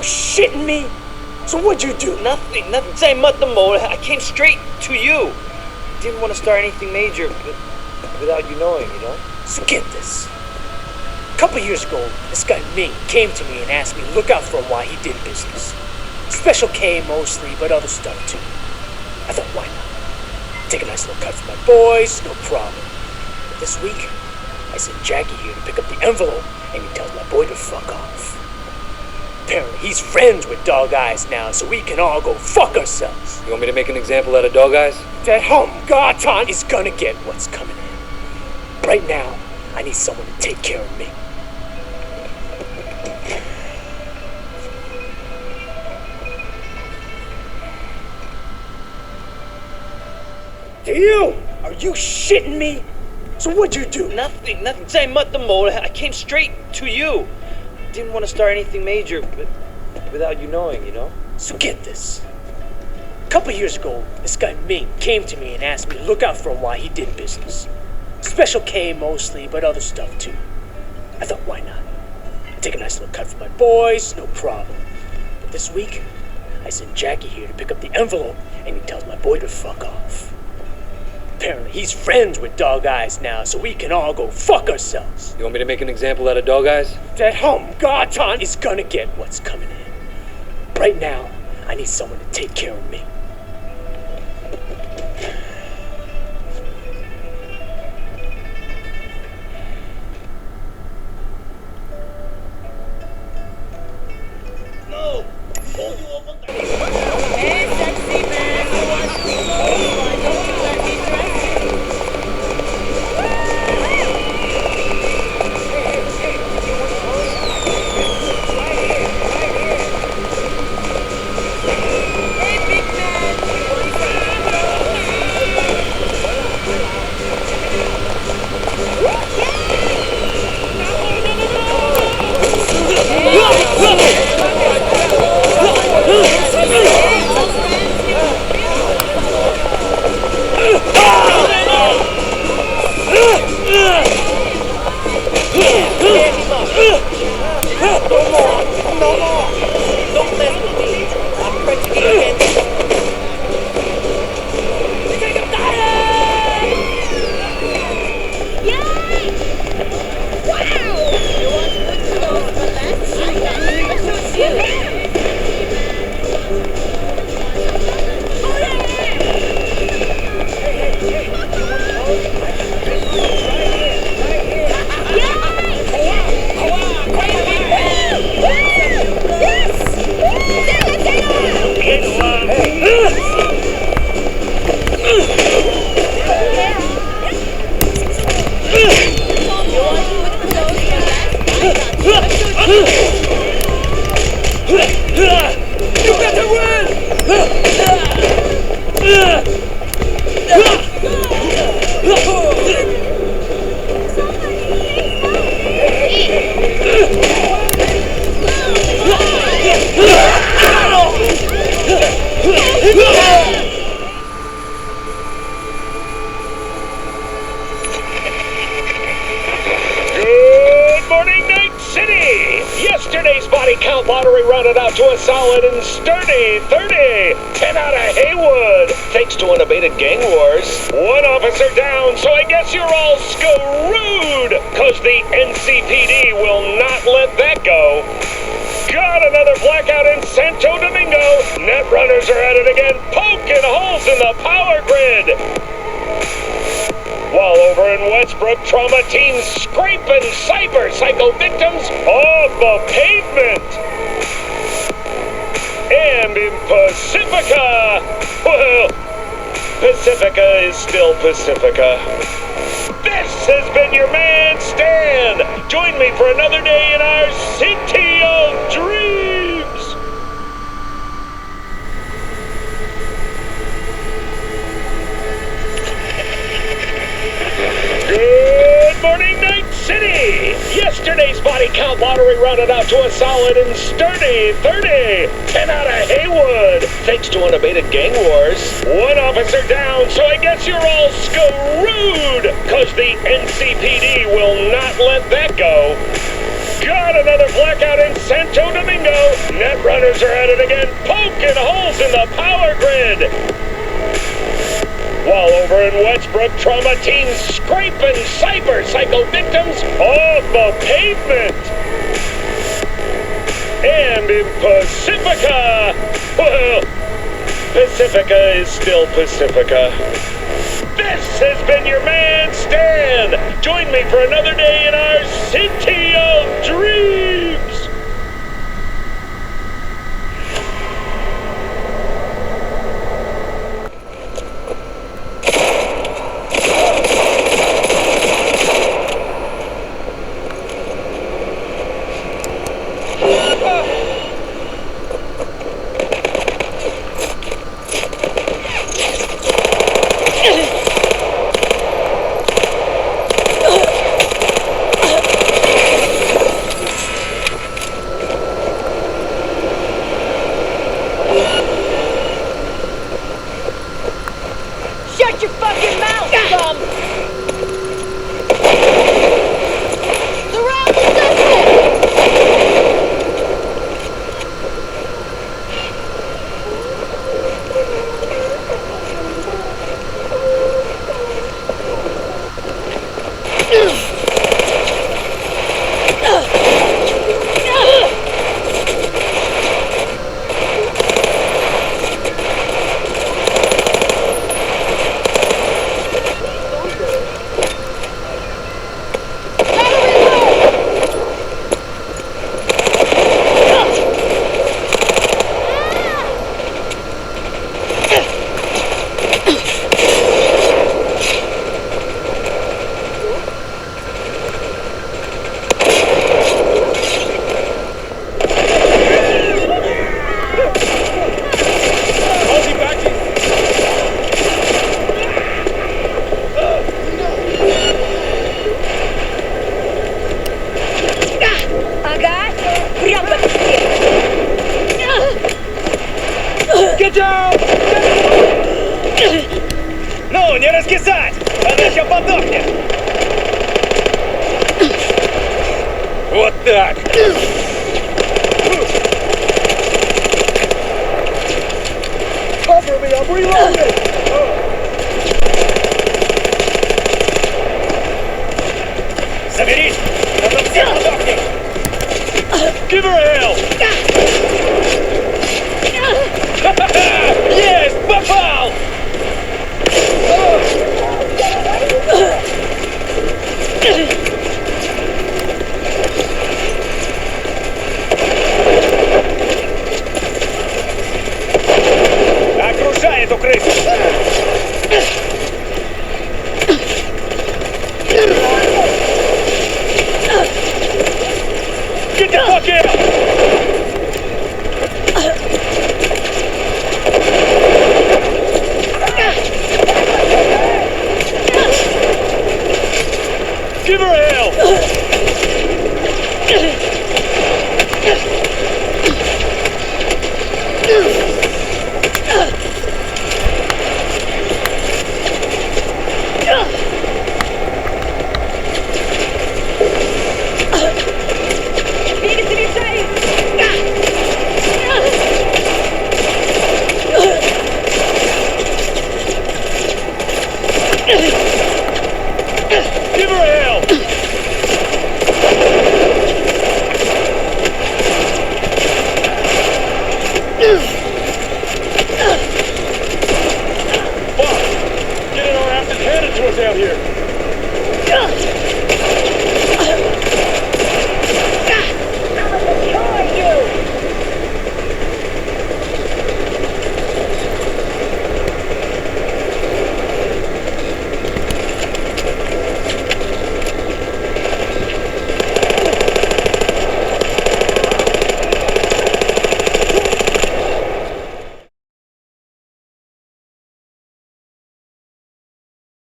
Shitting me? So what'd you do? Nothing. Say nothing more. I came straight to you. Didn't want to start anything major, but without you knowing, you know? So get this. A couple years ago, this guy Ming came to me and asked me to look out for him while he did business. Special K mostly, but other stuff too. I thought, why not? Take a nice little cut for my boys, no problem. But this week, I sent Jackie here to pick up the envelope, and he tells my boy to fuck off. Apparently, he's friends with Dog Eyes now, so we can all go fuck ourselves. You want me to make an example out of Dog Eyes? That Garton is gonna get what's coming in. Right now, I need someone to take care of me. You! Are you shitting me? So what'd you do? Nothing. Say nothing more. I came straight to you. Didn't want to start anything major, but without you knowing, you know? So get this. A couple years ago, this guy Ming came to me and asked me to look out for him while he did business. Special K mostly, but other stuff too. I thought, why not? Take a nice little cut for my boys, no problem. But this week, I sent Jackie here to pick up the envelope, and he tells my boy to fuck off. Apparently, he's friends with Dog Eyes now, so we can all go fuck ourselves. You want me to make an example out of Dog Eyes? That Garton is gonna get what's coming in. Right now, I need someone to take care of me. No! Hey, sexy man! Why don't you let me dress you? Hey, big man! No more! Don't mess with me! I'm ready to get again. You want to put those in your bag? I got you. You better Good morning, Night City! Yesterday's body count lottery rounded out to a solid and sturdy 30. 10 out of Haywood, thanks to unabated gang wars. One officer down, so I guess you're all screwed, cause the NCPD will not let that go. Got another blackout in Santo Domingo. Net runners are at it again, poking holes in the power grid. While over in Westbrook, trauma teams scraping cyber psycho victims off the pavement. And in Pacifica, well, Pacifica is still Pacifica. This has been your man, Stan. Join me for another day in our City of Dreams. Good morning, Night City! Yesterday's body count lottery rounded out to a solid and sturdy 30. 10 out of Haywood, thanks to unabated gang wars. One officer down, so I guess you're all screwed, cause the NCPD will not let that go. Got another blackout in Santo Domingo. Net runners are at it again, poking holes in the power grid. While over in Westbrook, trauma teams scraping cyber psycho victims off the pavement. And in Pacifica, well, Pacifica is still Pacifica. This has been your man, Stan. Join me for another day in our City of Dreams. Shut your fucking mouth, scum! Surround the suspect! Get down! Ну, не раскисать! Она еще подохнет! Вот так! Cover me, I'm reloading! Соберись! А то все подохнет! Give her hell! Есть! Попал! Окружай эту крысу! Get the fuck out!